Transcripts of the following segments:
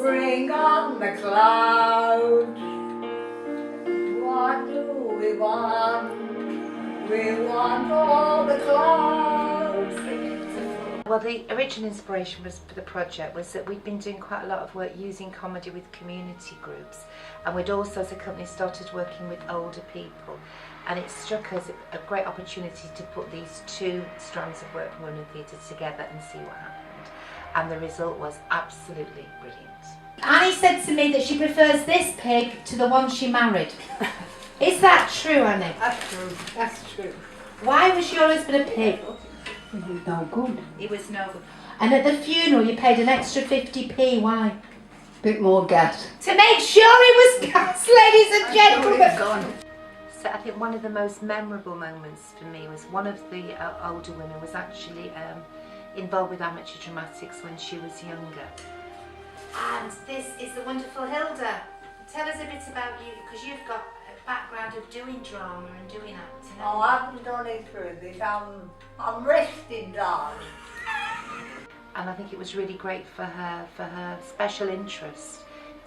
Bring on the clouds. What do we want? We want all the clouds. Well, the original inspiration for the project was that we'd been doing quite a lot of work using comedy with community groups, and we'd also, as a company, started working with older people, and it struck us a great opportunity to put these two strands of work from London Theatre together and see what happened, and the result was absolutely brilliant. Annie said to me that she prefers this pig to the one she married. Is that true, Annie? That's true, that's true. Why was your husband a pig? It was no good. He was no good. And at the funeral you paid an extra 50p, why? Bit more gas. To make sure it was gas, ladies and gentlemen. So I think one of the most memorable moments for me was one of the older women was actually involved with amateur dramatics when she was younger. And this is the wonderful Hilda. Tell us a bit about you, because you've got a background of doing drama and doing acting. Oh, I haven't done it through this. I'm resting down. And I think it was really great for her special interest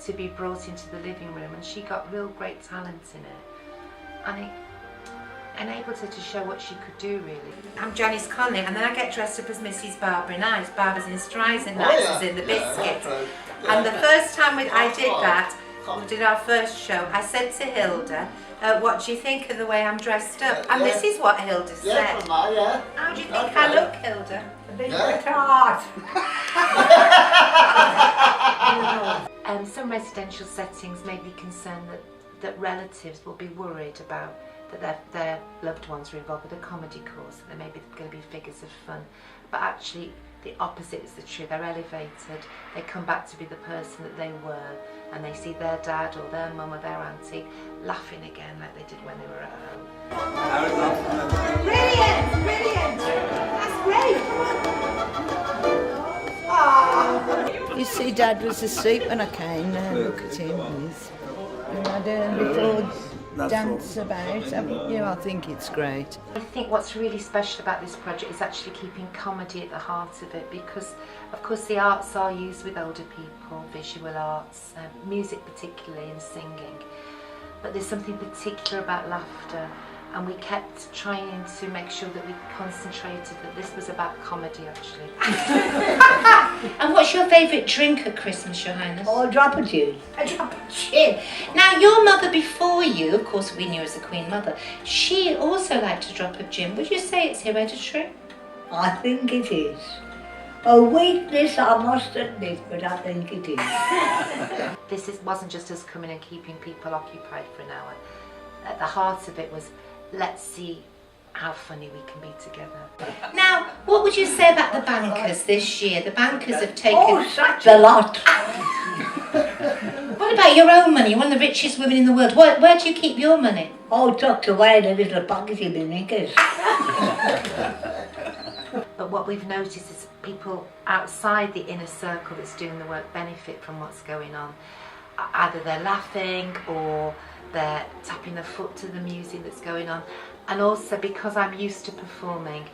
to be brought into the living room, and she got real great talent in it. And it enabled her to show what she could do, really. I'm Janice Conley, and then I get dressed up as Mrs. Barbara Nice. Barbara's in Streisand, Nice is in the Biscuit. And the first time I did that, we did our first show, I said to Hilda, what do you think of the way I'm dressed up? And this is what Hilda said. How do you think I look, Hilda? A bit retard. Some residential settings may be concerned that relatives will be worried about that their loved ones are involved with a comedy course, that they may be going to be figures of fun. But actually, the opposite is the truth. They're elevated, they come back to be the person that they were, and they see their dad or their mum or their auntie laughing again like they did when they were at home. Brilliant, brilliant. That's great. You see, Dad was asleep when I came. Now look at him. He's had a little dance about, haven't you? I think it's great. I think what's really special about this project is actually keeping comedy at the heart of it, because of course the arts are used with older people, visual arts, music particularly, and singing, but there's something particular about laughter, and we kept trying to make sure that we concentrated that this was about comedy actually. And what's your favourite drink at Christmas, Your Highness? Oh, a drop of gin. A drop of gin. Now, your mother before you, of course we knew as a Queen Mother, she also liked a drop of gin. Would you say it's hereditary? I think it is. A weakness, I must admit, but I think it is. This wasn't just us coming and keeping people occupied for an hour. At the heart of it was, let's see how funny we can be together. Now, what would you say about the bankers this year? The bankers have taken... Oh, such a lot. What about your own money? You're one of the richest women in the world. Where do you keep your money? Oh, tucked away in a little pocket in the knickers. But what we've noticed is people outside the inner circle that's doing the work benefit from what's going on. Either they're laughing or they're tapping their foot to the music that's going on. And also, because I'm used to performing,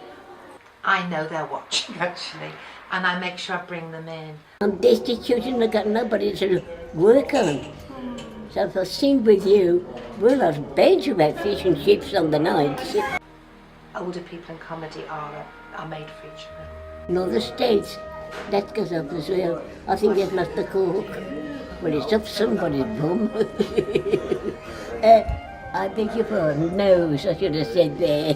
I know they're watching actually, and I make sure I bring them in. I'm destitute and I've got nobody to work on. So if I sing with you, we'll have beds about fish and chips on the nights. Older people in comedy are made for each other. In other states, that goes up as well. I think they've lost the cork. Well, it's up somebody's bum. I beg your pardon. No, I should have said there.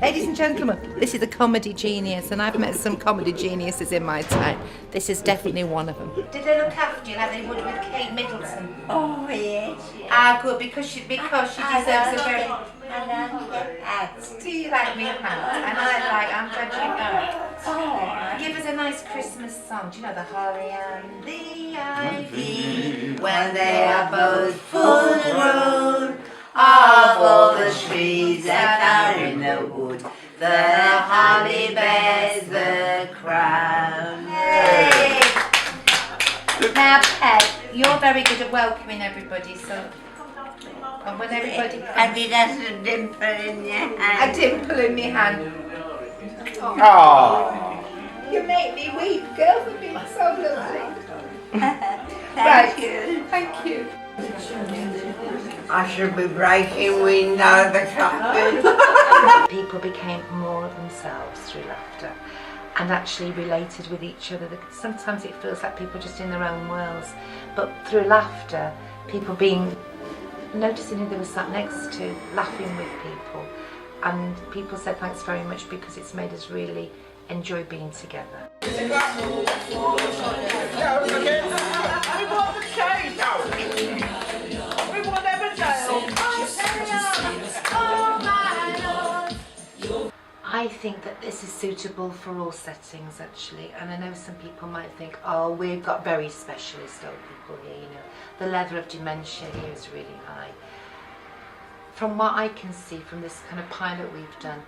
Ladies and gentlemen, this is a comedy genius, and I've met some comedy geniuses in my time. This is definitely one of them. Did they look after you like they would with Kate Middleton? Oh, yes. Ah, good, because she deserves a very... Do you like me, Pat? And I'm glad you know. Oh, give us a nice Christmas song. Do you know the holly and the ivy? When they are both full grown, of all the trees that are in the wood, the holly bears the crown. Hey. Now, Peg, you're very good at welcoming everybody, so... And when everybody comes... And it has a dimple in your hand. A dimple in my hand. Oh. You make me weep, girls have been so Thank you. Thank you. I should be breaking windows or something. People became more of themselves through laughter and actually related with each other. Sometimes it feels like people are just in their own worlds, but through laughter, people noticing who they were sat next to, laughing with people, and people said thanks very much because it's made us really enjoy being together. I think that this is suitable for all settings actually, and I know some people might think, oh, we've got very specialist old people here, you know, the level of dementia here is really high. From what I can see from this kind of pilot we've done,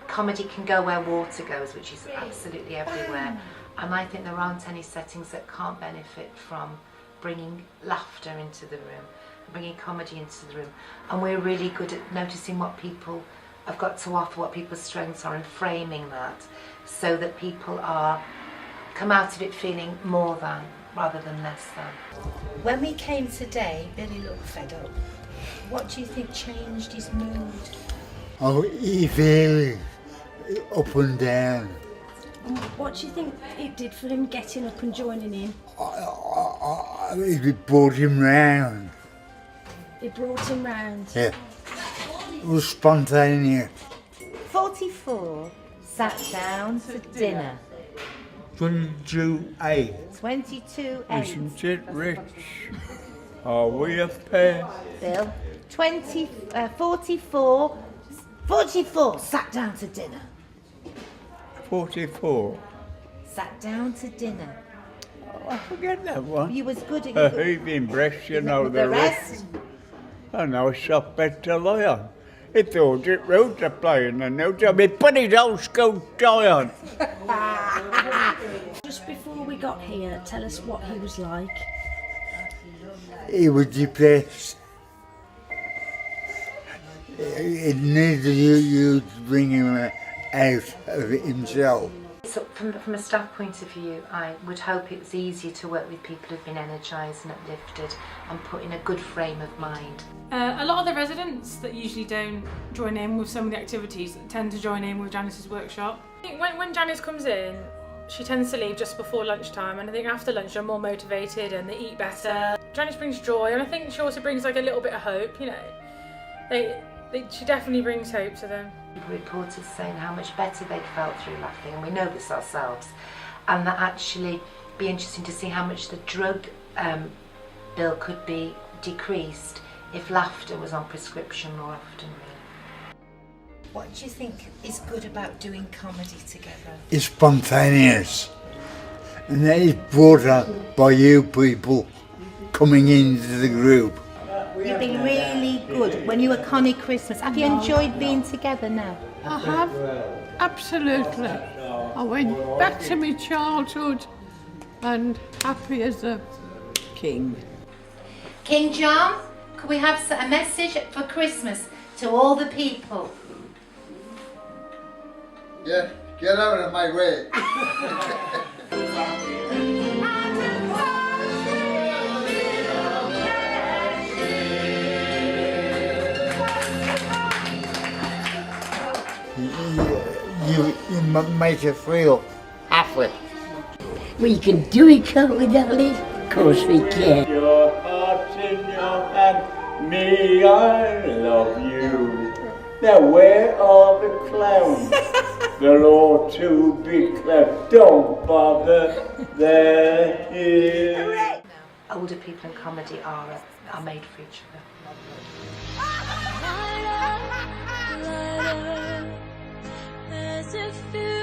comedy can go where water goes, which is absolutely everywhere, and I think there aren't any settings that can't benefit from bringing laughter into the room, bringing comedy into the room, and we're really good at noticing what people have got to offer, what people's strengths are, and framing that so that people come out of it feeling more than rather than less than. When we came today, Billy looked fed up. What do you think changed his mood? Oh, he feels up and down. What do you think it did for him getting up and joining in? It brought him round. It brought him round. Yeah. It was spontaneous. 44 sat down to dinner. 22-8. 22-8. Isn't it rich? Are we a pair? Bill. 44 sat down to dinner. 44. Sat down to dinner. Oh, I forget that one. You was good A at heaving breast, you know the rest. I know shop better lion. He thought it wrote a play in the notes. I mean, put his old school tie on. Just before we got here, tell us what he was like. He was depressed. It needed you to bring him out of himself. So from a staff point of view, I would hope it was easier to work with people who've been energised and uplifted and put in a good frame of mind. A lot of the residents that usually don't join in with some of the activities tend to join in with Janice's workshop. I think when Janice comes in, she tends to leave just before lunchtime, and I think after lunch they're more motivated and they eat better. Janice brings joy, and I think she also brings like a little bit of hope, you know. She definitely brings hope to them. People reported saying how much better they'd felt through laughing, and we know this ourselves, and that actually be interesting to see how much the drug bill could be decreased if laughter was on prescription more often. What do you think is good about doing comedy together? It's spontaneous. And that is brought up by you people coming into the group. You've been really good. When you were Connie Christmas, have you enjoyed being together now? I have, absolutely. I went back to my childhood and happy as a king. King John, could we have a message for Christmas to all the people? Yeah, get out of my way. You make us feel happy. We can do it, can't we, darling? Of course we can. Your heart's in your hand, me, I love you. Now where are the clowns? They're all too big clowns. Don't bother, they're here. Older people in comedy are made for each other. There's a few